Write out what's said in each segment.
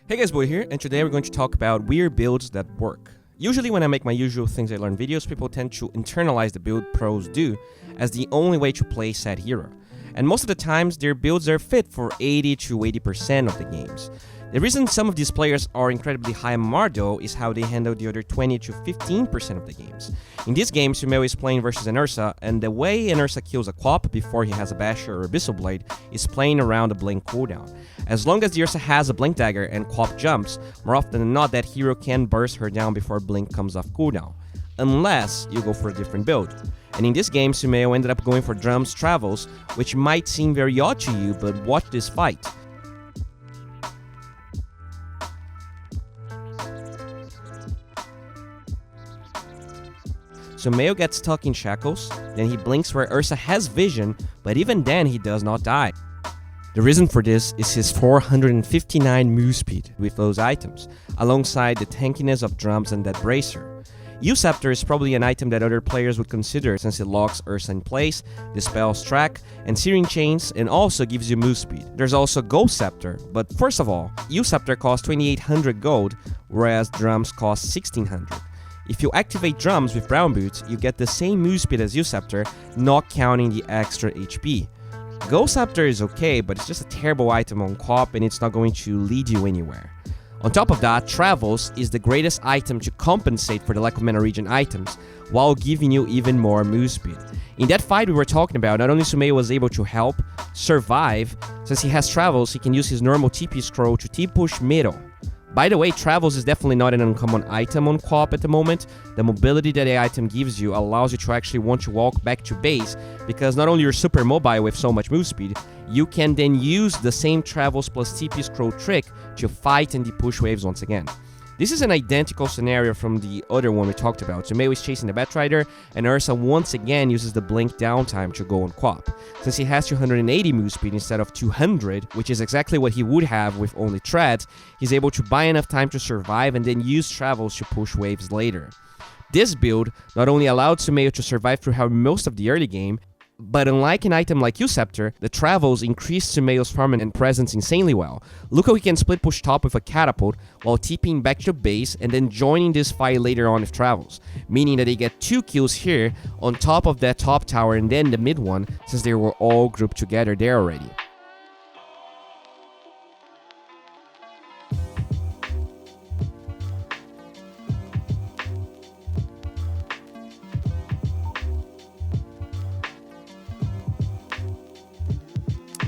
Hey guys, Boy here, and today we're going to talk about weird builds that work. Usually when I make my usual things I learn videos, people tend to internalize the build pros do as the only way to play said hero. And most of the times, their builds are fit for 80 to 80% of the games. The reason some of these players are incredibly high MMR though is how they handle the other 20 to 15% of the games. In this game, Sumail is playing versus an Ursa, and the way an Ursa kills a Quap before he has a Basher or Abyssal Blade is playing around the Blink cooldown. As long as the Ursa has a Blink Dagger and Quap jumps, more often than not that hero can burst her down before Blink comes off cooldown. Unless you go for a different build. And in this game, Sumail ended up going for Drums Travels, which might seem very odd to you, but watch this fight. Sumail gets stuck in shackles, then he blinks where Ursa has vision, but even then he does not die. The reason for this is his 459 move speed with those items, alongside the tankiness of drums and that bracer. E.G.Scepter is probably an item that other players would consider since it locks Ursa in place, dispels track, and Searing Chains, and also gives you move speed. There's also G.Scepter, but first of all, E.G.Scepter costs 2800 gold, whereas drums cost 1600. If you activate drums with brown boots, you get the same move speed as E.G.Scepter, not counting the extra HP. G.Scepter is okay, but it's just a terrible item on Quap and it's not going to lead you anywhere. On top of that, Travels is the greatest item to compensate for the lack of mana regen items, while giving you even more move speed. In that fight we were talking about, not only Sumail was able to help survive, since he has Travels, he can use his normal TP scroll to T-push middle. By the way, Travels is definitely not an uncommon item on Quap at the moment. The mobility that the item gives you allows you to actually want to walk back to base, because not only you're super mobile with so much move speed, you can then use the same Travels plus TP scroll trick to fight and push waves once again. This is an identical scenario from the other one we talked about. Sumail is chasing the Batrider, and Ursa once again uses the blink downtime to go on Quap. Since he has 280 move speed instead of 200, which is exactly what he would have with only treads, he's able to buy enough time to survive and then use Travels to push waves later. This build not only allowed Sumail to survive throughout most of the early game, but unlike an item like E.G.Scepter, the Travels increased Sumail's farm and presence insanely well. Look how he can split push top with a catapult while TPing back to base and then joining this fight later on with Travels, meaning that they get 2 kills here on top of that top tower and then the mid one, since they were all grouped together there already.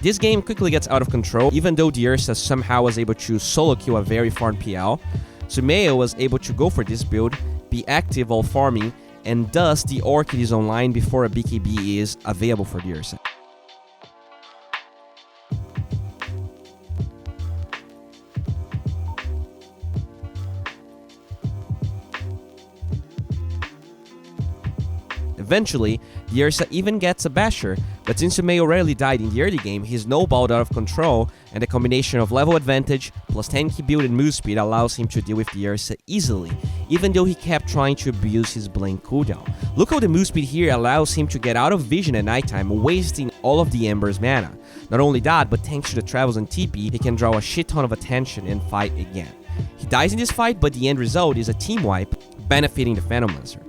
This game quickly gets out of control, even though the Ursa somehow was able to solo kill a very farmed PL. Sumail was able to go for this build, be active while farming, and thus the Orchid is online before a BKB is available for the Ursa. Eventually, the Ursa even gets a Basher, but since Sumail rarely died in the early game, he snowballed out of control, and the combination of level advantage plus 10k build and move speed allows him to deal with the Ursa easily, even though he kept trying to abuse his blink cooldown. Look how the move speed here allows him to get out of vision at nighttime, wasting all of the Ember's mana. Not only that, but thanks to the Travels and TP, he can draw a shit ton of attention and fight again. He dies in this fight, but the end result is a team wipe, benefiting the Phantom Lancer.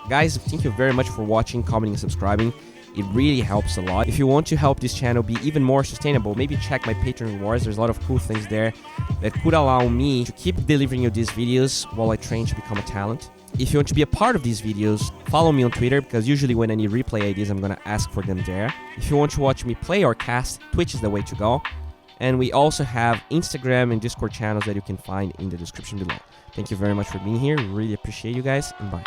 Guys, thank you very much for watching, commenting, and subscribing. It really helps a lot. If you want to help this channel be even more sustainable, maybe check my Patreon rewards. There's a lot of cool things there that could allow me to keep delivering you these videos while I train to become a talent. If you want to be a part of these videos, follow me on Twitter, because usually when I need replay ideas, I'm going to ask for them there. If you want to watch me play or cast, Twitch is the way to go. And we also have Instagram and Discord channels that you can find in the description below. Thank you very much for being here. Really appreciate you guys, and bye.